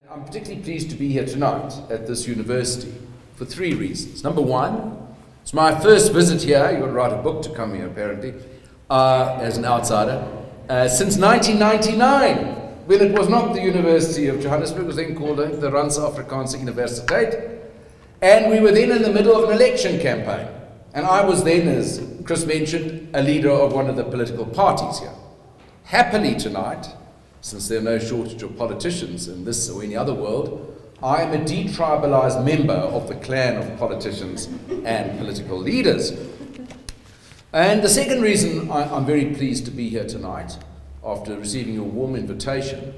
I'm particularly pleased to be here tonight at this university for three reasons. Number one, it's my first visit here. You've got to write a book to come here, apparently, as an outsider, since 1999, when it was not the University of Johannesburg. It was then called the Randse-Afrikaanse Universiteit. And we were then in the middle of an election campaign. And I was then, as Chris mentioned, a leader of one of the political parties here. Happily tonight, since there are no shortage of politicians in this or any other world, I am a detribalized member of the clan of politicians and political leaders. And the second reason I'm very pleased to be here tonight, after receiving your warm invitation,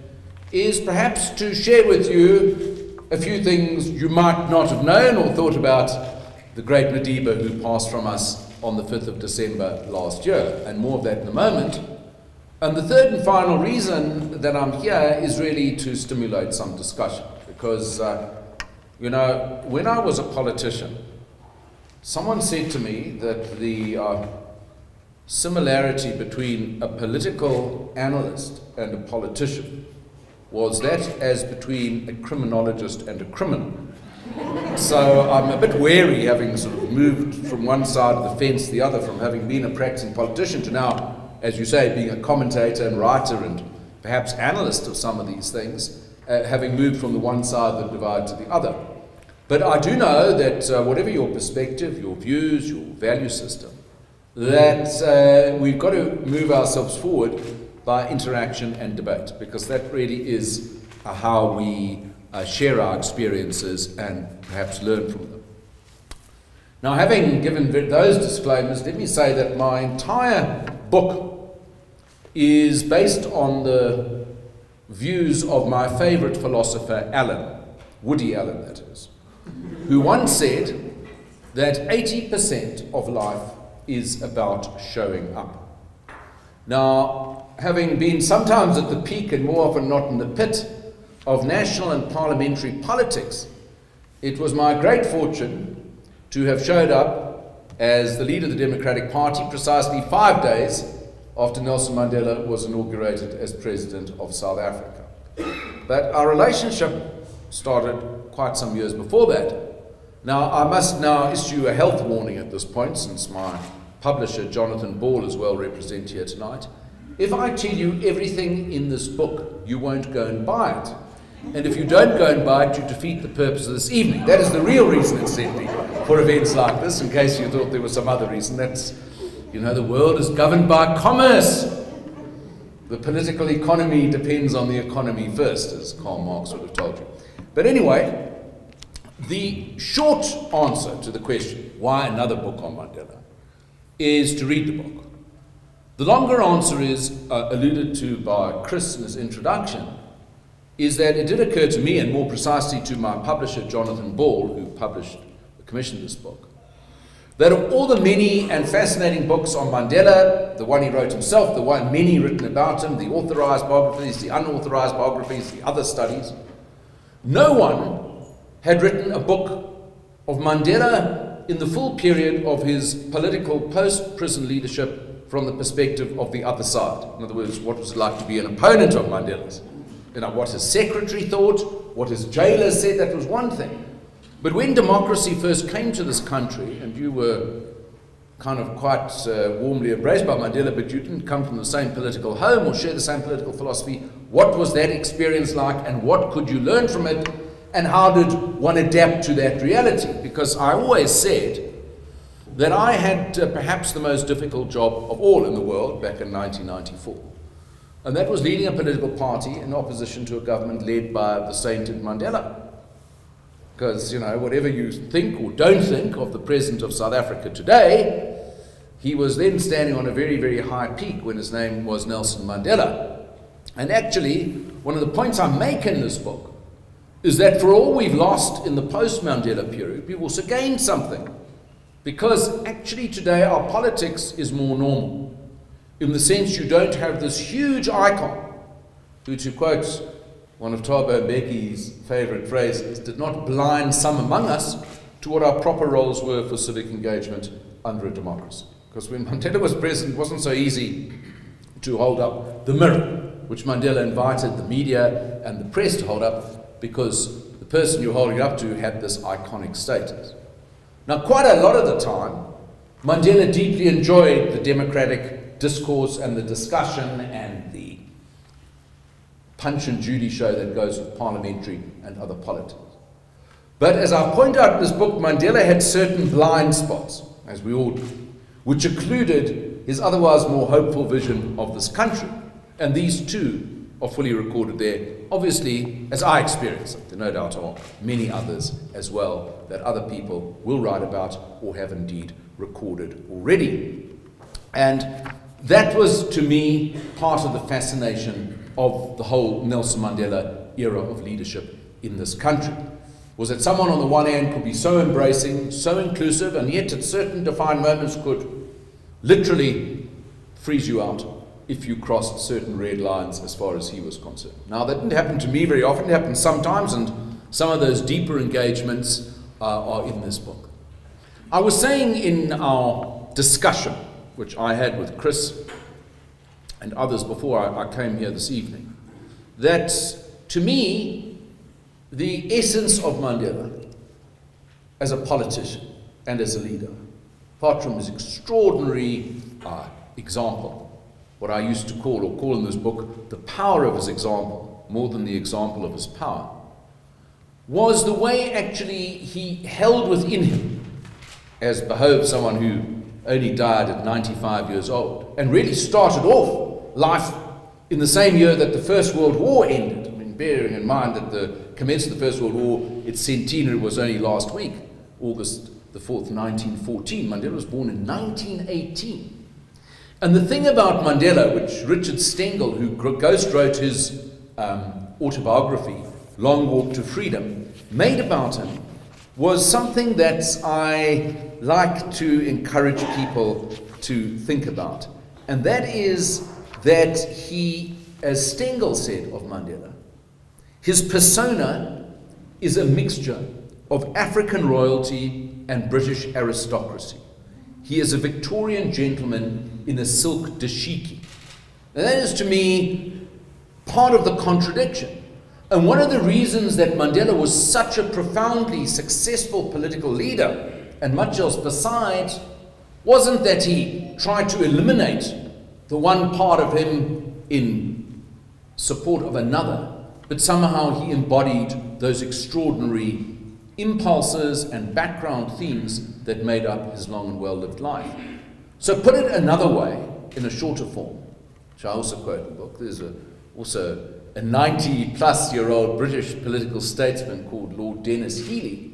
is perhaps to share with you a few things you might not have known or thought about the great Madiba who passed from us on the 5th of December last year, and more of that in a moment. And the third and final reason that I'm here is really to stimulate some discussion, because, you know, when I was a politician, someone said to me that the similarity between a political analyst and a politician was that as between a criminologist and a criminal. So I'm a bit wary, having sort of moved from one side of the fence to the other, from having been a practicing politician to now, as you say, being a commentator and writer and perhaps analyst of some of these things, having moved from the one side of the divide to the other. But I do know that whatever your perspective, your views, your value system, that we've got to move ourselves forward by interaction and debate, because that really is how we share our experiences and perhaps learn from them. Now, having given those disclaimers, let me say that my entire book is based on the views of my favorite philosopher, Allen, Woody Allen that is, who once said that 80% of life is about showing up. Now, having been sometimes at the peak and more often not in the pit of national and parliamentary politics, it was my great fortune to have showed up as the leader of the Democratic Party precisely 5 days after Nelson Mandela was inaugurated as President of South Africa. But our relationship started quite some years before that. Now, I must now issue a health warning at this point, since my publisher, Jonathan Ball, is well represented here tonight. If I tell you everything in this book, you won't go and buy it. And if you don't go and buy it, you defeat the purpose of this evening. That is the real reason, incidentally, for events like this, in case you thought there was some other reason. That's, you know, the world is governed by commerce. The political economy depends on the economy first, as Karl Marx would have told you. But anyway, the short answer to the question, why another book on Mandela, is to read the book. The longer answer is, alluded to by Chris in his introduction, is that it did occur to me, and more precisely to my publisher, Jonathan Ball, who commissioned this book, that of all the many and fascinating books on Mandela, the one he wrote himself, the one many written about him, the authorized biographies, the unauthorized biographies, the other studies, no one had written a book of Mandela in the full period of his political post-prison leadership from the perspective of the other side. In other words, what was it like to be an opponent of Mandela's? You know, what his secretary thought, what his jailer said, that was one thing. But when democracy first came to this country, and you were kind of quite warmly embraced by Mandela, but you didn't come from the same political home or share the same political philosophy, what was that experience like, and what could you learn from it, and how did one adapt to that reality? Because I always said that I had perhaps the most difficult job of all in the world back in 1994. And that was leading a political party in opposition to a government led by the sainted Mandela. Because, you know, whatever you think or don't think of the President of South Africa today, he was then standing on a very, very high peak when his name was Nelson Mandela. And actually, one of the points I make in this book is that for all we've lost in the post-Mandela period, we've also gained something. Because actually today our politics is more normal, in the sense you don't have this huge icon, who, to quote one of Thabo Mbeki's favorite phrases, did not blind some among us to what our proper roles were for civic engagement under a democracy. Because when Mandela was president, it wasn't so easy to hold up the mirror, which Mandela invited the media and the press to hold up, because the person you're holding up to had this iconic status. Now, quite a lot of the time, Mandela deeply enjoyed the democratic discourse and the discussion and the Punch and Judy show that goes with parliamentary and other politics. But as I point out in this book, Mandela had certain blind spots, as we all do, which occluded his otherwise more hopeful vision of this country. And these too are fully recorded there, obviously, as I experienced it. There no doubt are many others as well that other people will write about or have indeed recorded already. And that was, to me, part of the fascination of the whole Nelson Mandela era of leadership in this country, was that someone on the one hand could be so embracing, so inclusive, and yet at certain defined moments could literally freeze you out if you crossed certain red lines as far as he was concerned. Now, that didn't happen to me very often. It happened sometimes, and some of those deeper engagements are in this book. I was saying in our discussion, which I had with Chris and others before I came here this evening, that to me, the essence of Mandela as a politician and as a leader, apart from his extraordinary example, what I used to call, or call in this book, the power of his example, more than the example of his power, was the way actually he held within him, as behoved someone who only died at 95 years old, and really started off life in the same year that the First World War ended. I mean, bearing in mind that the commencement of the First World War, its centenary was only last week, August the 4th, 1914. Mandela was born in 1918. And the thing about Mandela, which Richard Stengel, who ghost wrote his autobiography, Long Walk to Freedom, made about him, was something that I like to encourage people to think about. And that is that he, as Stengel said of Mandela, his persona is a mixture of African royalty and British aristocracy. He is a Victorian gentleman in a silk dashiki. And that is, to me, part of the contradiction. And one of the reasons that Mandela was such a profoundly successful political leader, and much else besides, wasn't that he tried to eliminate the one part of him in support of another, but somehow he embodied those extraordinary impulses and background themes that made up his long and well-lived life. So put it another way, in a shorter form, which I also quote in the book, there's also a 90-plus-year-old British political statesman called Lord Dennis Healey,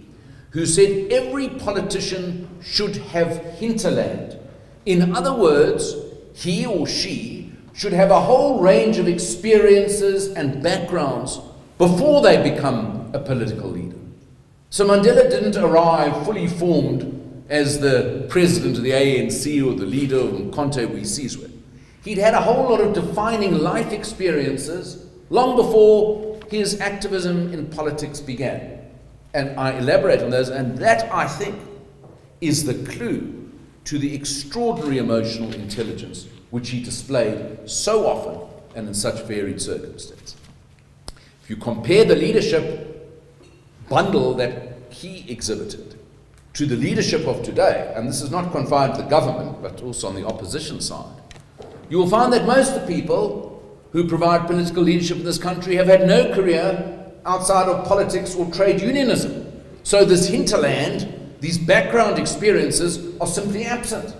who said every politician should have hinterland. In other words, he or she should have a whole range of experiences and backgrounds before they become a political leader. So Mandela didn't arrive fully formed as the president of the ANC or the leader of Umkhonto we Sizwe. He'd had a whole lot of defining life experiences long before his activism in politics began. And I elaborate on those, and that, I think, is the clue to the extraordinary emotional intelligence which he displayed so often and in such varied circumstances. If you compare the leadership bundle that he exhibited to the leadership of today, and this is not confined to the government, but also on the opposition side, you will find that most of the people who provide political leadership in this country have had no career outside of politics or trade unionism. So this hinterland, these background experiences, are simply absent.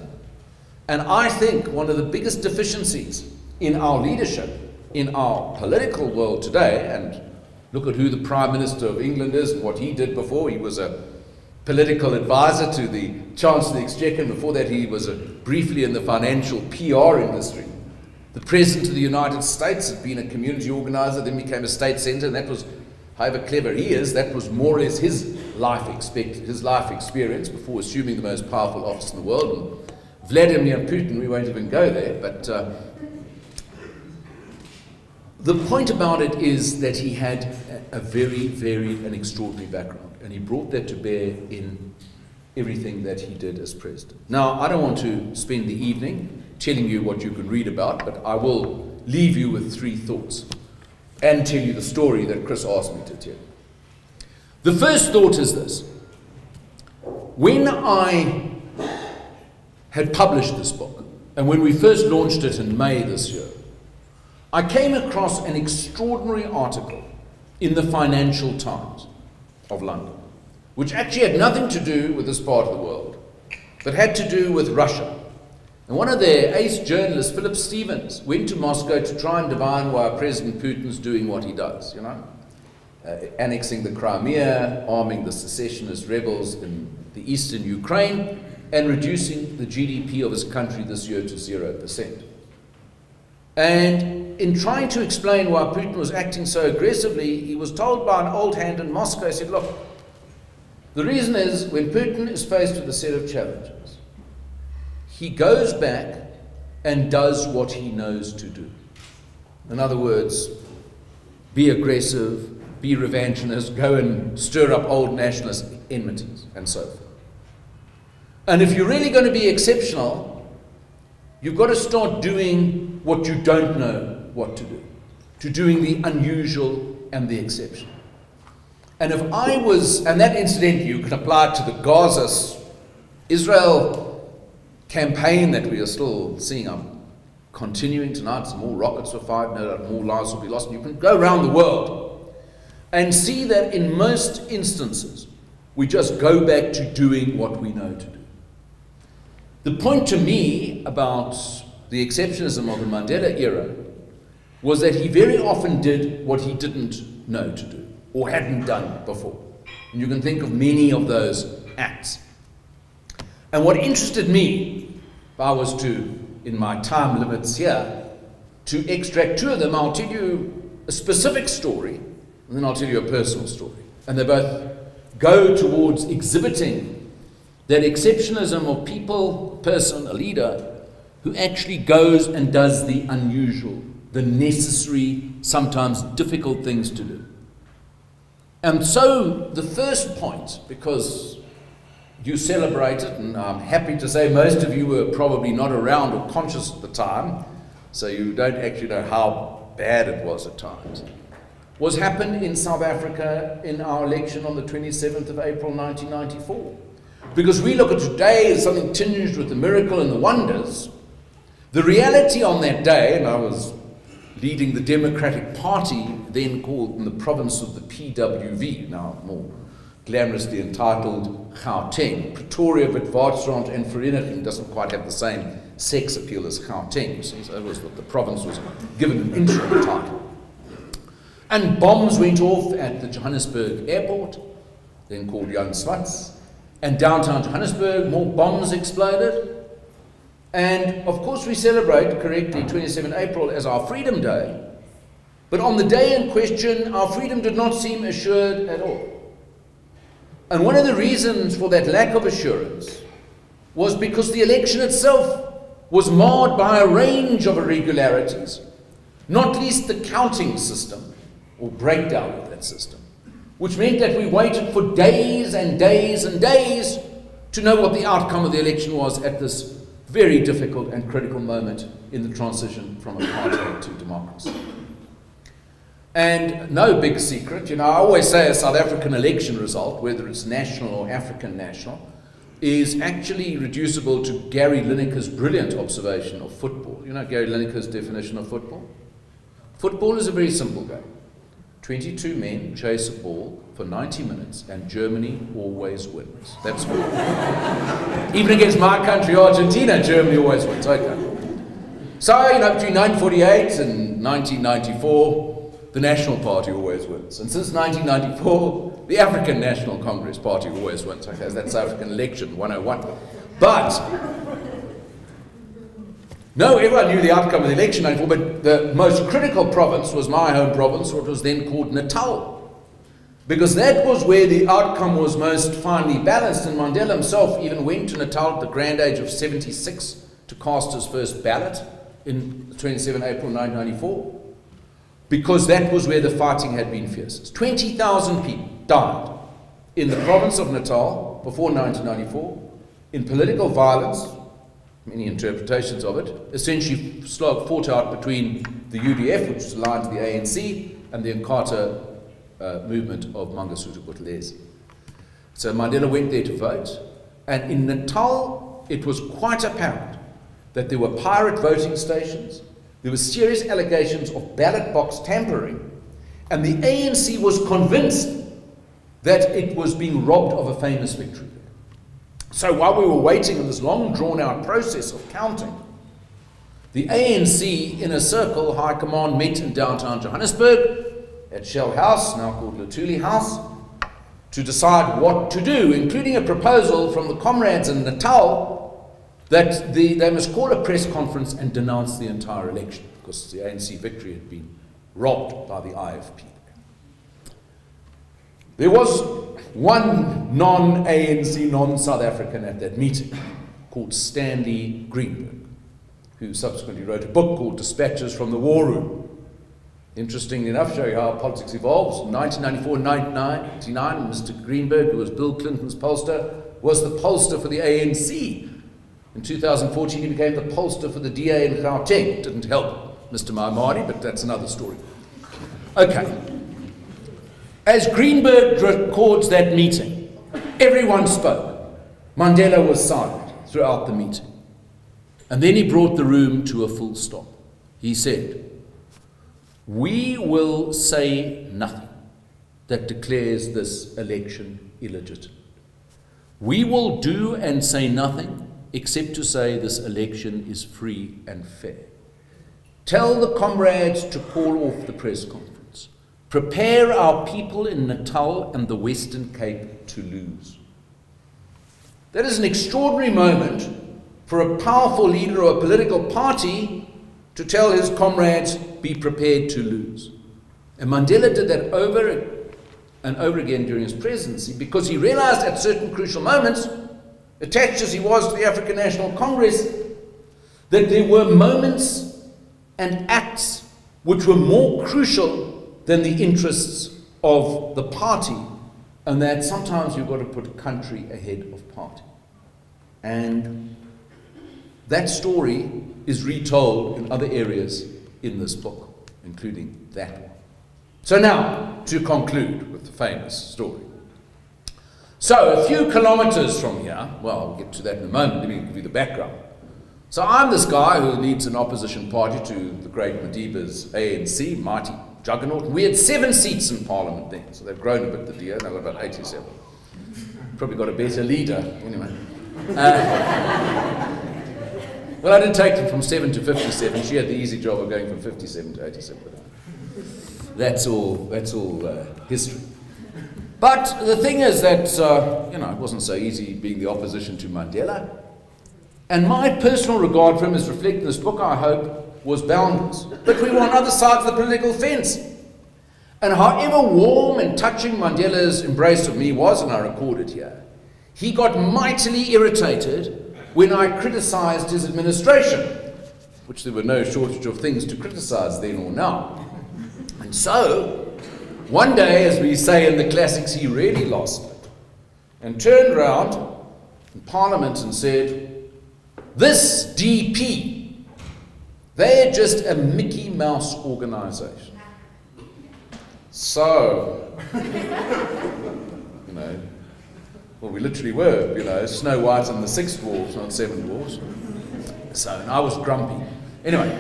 And I think one of the biggest deficiencies in our leadership, in our political world today, and look at who the Prime Minister of England is and what he did before. He was a political advisor to the Chancellor of the Exchequer, and before that he was briefly in the financial PR industry. The President of the United States had been a community organizer, then became a state senator, and that was, however clever he is, that was more or less his life experience before assuming the most powerful office in the world. And Vladimir Putin, we won't even go there, but the point about it is that he had a very varied and extraordinary background, and he brought that to bear in everything that he did as president. Now, I don't want to spend the evening telling you what you can read about, but I will leave you with three thoughts and tell you the story that Chris asked me to tell. The first thought is this. When I had published this book, and when we first launched it in May this year, I came across an extraordinary article in the Financial Times of London, which actually had nothing to do with this part of the world, but had to do with Russia. And one of their ace journalists, Philip Stevens, went to Moscow to try and divine why President Putin's doing what he does, you know, annexing the Crimea, arming the secessionist rebels in the eastern Ukraine, and reducing the GDP of his country this year to 0%. And in trying to explain why Putin was acting so aggressively, he was told by an old hand in Moscow, he said, look, the reason is when Putin is faced with a set of challenges, he goes back and does what he knows to do. In other words, be aggressive, be revanchist, go and stir up old nationalist enmities, and so forth. And if you're really going to be exceptional, you've got to start doing what you don't know what to do, to doing the unusual and the exceptional. And if I was, and that incidentally you can apply it to the Gaza-Israel campaign that we are still seeing continuing tonight. Some more rockets were fired, no doubt more lives will be lost. And you can go around the world and see that in most instances, we just go back to doing what we know to do. The point to me about the exceptionalism of the Mandela era was that he very often did what he didn't know to do or hadn't done before. And you can think of many of those acts. And what interested me, if I was to, in my time limits here, to extract two of them, I'll tell you a specific story, and then I'll tell you a personal story. And they both go towards exhibiting that exceptionalism of people, person, a leader, who actually goes and does the unusual, the necessary, sometimes difficult things to do. And so the first point, because you celebrate it, and I'm happy to say most of you were probably not around or conscious at the time, so you don't actually know how bad it was at times, was happened in South Africa in our election on the 27th of April 1994. Because we look at today as something tinged with the miracle and the wonders, the reality on that day, and I was leading the Democratic Party, then called in the province of the PWV, now more glamorously entitled Gauteng. Pretoria, Witwatersrand and Vereniging doesn't quite have the same sex appeal as Gauteng, so that was what the province was given an interim title. And bombs went off at the Johannesburg airport, then called Jan Smuts, and downtown Johannesburg, more bombs exploded. And of course we celebrate correctly 27 April as our Freedom Day, but on the day in question, our freedom did not seem assured at all. And one of the reasons for that lack of assurance was because the election itself was marred by a range of irregularities, not least the counting system, or breakdown of that system, which meant that we waited for days and days and days to know what the outcome of the election was at this very difficult and critical moment in the transition from apartheid to democracy. And no big secret, you know, I always say a South African election result, whether it's national or African national, is actually reducible to Gary Lineker's brilliant observation of football. You know Gary Lineker's definition of football? Football is a very simple game. 22 men chase a ball for 90 minutes and Germany always wins. That's football. Even against my country, Argentina, Germany always wins. Okay. So, you know, between 1948 and 1994, the National Party always wins. And since 1994, the African National Congress Party always wins. Okay, that's South African election 101. But, no, everyone knew the outcome of the election, but the most critical province was my home province, what was then called Natal. Because that was where the outcome was most finely balanced, and Mandela himself even went to Natal at the grand age of 76 to cast his first ballot in 27 April 1994. Because that was where the fighting had been fiercest. 20,000 people died in the province of Natal before 1994 in political violence, many interpretations of it, essentially fought out between the UDF, which was aligned to the ANC, and the Inkatha movement of Mangosuthu Buthelezi. So Mandela went there to vote, and in Natal it was quite apparent that there were pirate voting stations, there were serious allegations of ballot box tampering, and the ANC was convinced that it was being robbed of a famous victory. So while we were waiting in this long drawn-out process of counting, the ANC inner circle, high command, met in downtown Johannesburg at Shell House, now called Luthuli House, to decide what to do, including a proposal from the comrades in Natal that they must call a press conference and denounce the entire election, because the ANC victory had been robbed by the IFP. There was one non-ANC, non-South African at that meeting called Stanley Greenberg, who subsequently wrote a book called Dispatches from the War Room. Interestingly enough, showing how politics evolves. In 1994 and 1999, Mr. Greenberg, who was Bill Clinton's pollster, was the pollster for the ANC. In 2014, he became the pollster for the DA in Gauteng. Didn't help Mr. Maimari, but that's another story. Okay. As Greenberg records that meeting, everyone spoke. Mandela was silent throughout the meeting. And then he brought the room to a full stop. He said, "We will say nothing that declares this election illegitimate. We will do and say nothing except to say this election is free and fair. Tell the comrades to call off the press conference. Prepare our people in Natal and the Western Cape to lose." That is an extraordinary moment for a powerful leader of a political party to tell his comrades, be prepared to lose. And Mandela did that over and over again during his presidency, because he realized at certain crucial moments, attached as he was to the African National Congress, that there were moments and acts which were more crucial than the interests of the party, and that sometimes you've got to put country ahead of party. And that story is retold in other areas in this book, including that one. So now, to conclude with the famous story. So, a few kilometers from here, well, I'll get to that in a moment, let me give you the background. So I'm this guy who leads an opposition party to the great Madiba's ANC, mighty juggernaut. We had 7 seats in Parliament then, so they've grown a bit the year, they've got about 87. Probably got a better leader, anyway. Well, I did take them from 7 to 57. She had the easy job of going from 57 to 87. That's all history. But the thing is that, it wasn't so easy being the opposition to Mandela. And my personal regard for him, as reflected in this book, I hope, was boundless. But we were on other sides of the political fence. And however warm and touching Mandela's embrace of me was, and I record it here, he got mightily irritated when I criticized his administration, which there were no shortage of things to criticize then or now. And so, one day, as we say in the classics, he really lost it and turned round in Parliament and said, "This DP, they're just a Mickey Mouse organization." So, well, we literally were, Snow White and the 6 dwarfs, not 7 dwarfs. So, and I was grumpy. Anyway,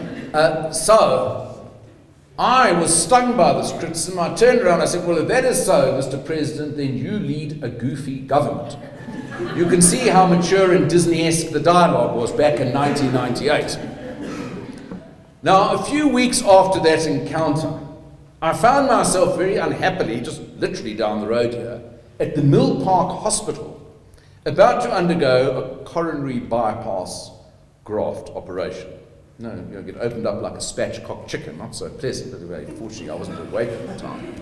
so I was stung by this criticism. I turned around and I said, "Well, if that is so, Mr. President, then you lead a goofy government. You can see how mature and Disney-esque the dialogue was back in 1998. Now, a few weeks after that encounter, I found myself very unhappily, just literally down the road here, at the Mill Park Hospital, about to undergo a coronary bypass graft operation. Get opened up like a spatchcock chicken, not so pleasant, but very fortunately I wasn't awake at the time.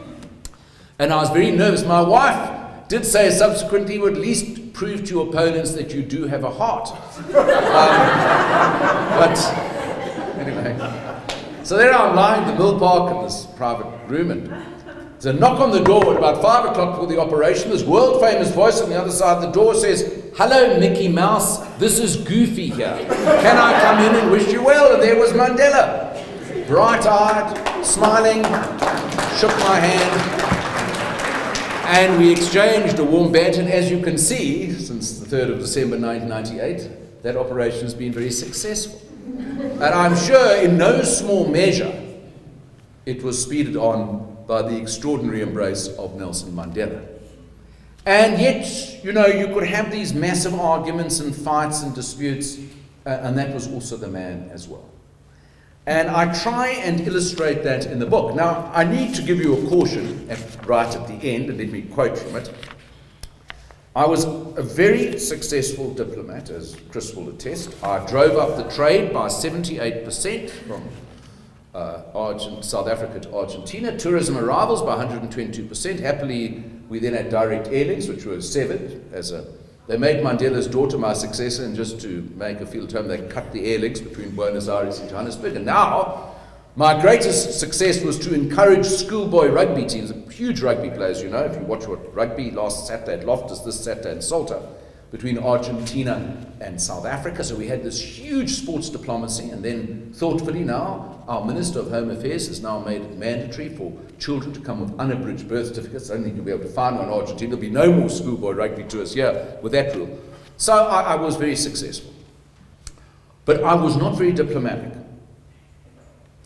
And I was very nervous. My wife did say subsequently, "Would at least prove to your opponents that you do have a heart." But anyway, so there I'm lying in the Mill Park in this private room, and there's a knock on the door at about 5 o'clock before the operation. This world-famous voice on the other side of the door says, "Hello, Mickey Mouse, this is Goofy here. Can I come in and wish you well?" And there was Mandela, bright-eyed, smiling, shook my hand. And we exchanged a warm banter, and as you can see, since the 3rd of December 1998, that operation has been very successful. And I'm sure in no small measure it was speeded on by the extraordinary embrace of Nelson Mandela. And yet, you know, you could have these massive arguments and fights and disputes, and that was also the man as well. And I try and illustrate that in the book. Now, I need to give you a caution right at the end, and let me quote from it. I was a very successful diplomat, as Chris will attest. I drove up the trade by 78% from South Africa to Argentina. Tourism arrivals by 122%. Happily, we then had direct airlinks, which were severed. They made Mandela's daughter my successor, and just to make her feel at home, they cut the airlinks between Buenos Aires and Johannesburg. And now, my greatest success was to encourage schoolboy rugby teams, huge rugby players, you know, if you watch what rugby last Saturday at Loftus, this Saturday in Salta, between Argentina and South Africa. So we had this huge sports diplomacy, and then thoughtfully now, our Minister of Home Affairs has now made it mandatory for children to come with unabridged birth certificates. I don't think you'll be able to find one in Argentina. There'll be no more schoolboy rugby tours here with that rule. So I was very successful. But I was not very diplomatic.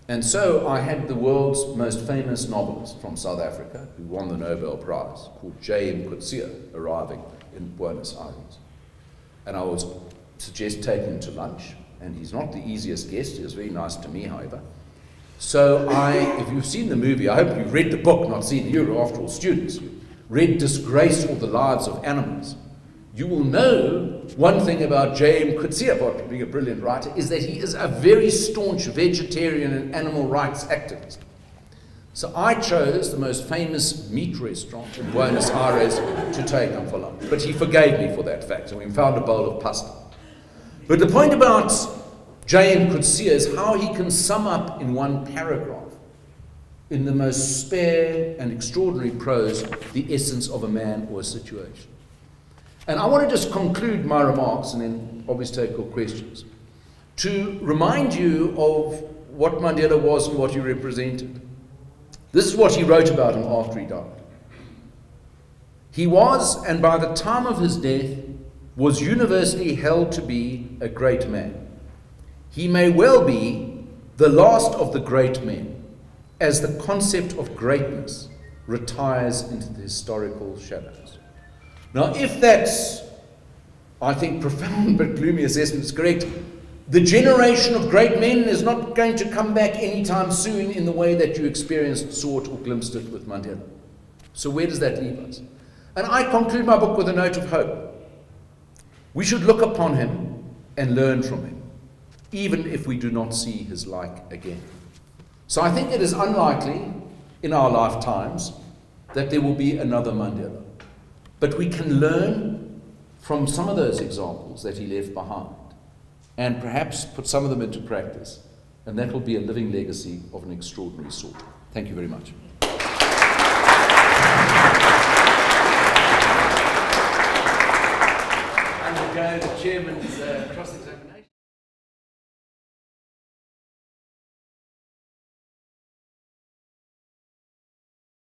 And so I had the world's most famous novelist from South Africa, who won the Nobel Prize, called J.M. Coetzee, arriving in Buenos Aires. And I was taking him to lunch, and he's not the easiest guest. He was very nice to me, however. So if you've seen the movie, I hope you've read the book, not seen it. You're after all students. You read Disgrace or the Lives of Animals. You will know one thing about J.M. Coetzee, apart from being a brilliant writer, is that he is a very staunch vegetarian and animal rights activist. So I chose the most famous meat restaurant in Buenos Aires to take him for lunch. But he forgave me for that fact, and we found a bowl of pasta. But the point about J.M. Coetzee is how he can sum up in one paragraph, in the most spare and extraordinary prose, the essence of a man or a situation. And I want to just conclude my remarks, and then obviously take your questions, to remind you of what Mandela was and what he represented. This is what he wrote about him after he died. He was, and by the time of his death, was universally held to be a great man. He may well be the last of the great men, as the concept of greatness retires into the historical shadows. Now, if that's, I think, profound but gloomy assessment is correct, the generation of great men is not going to come back anytime soon in the way that you experienced, saw it, or glimpsed it with Mandela. So where does that leave us? And I conclude my book with a note of hope. We should look upon him and learn from him, even if we do not see his like again. So I think it is unlikely in our lifetimes that there will be another Mandela. But we can learn from some of those examples that he left behind, and perhaps put some of them into practice, and that will be a living legacy of an extraordinary sort. Thank you very much. And the chairman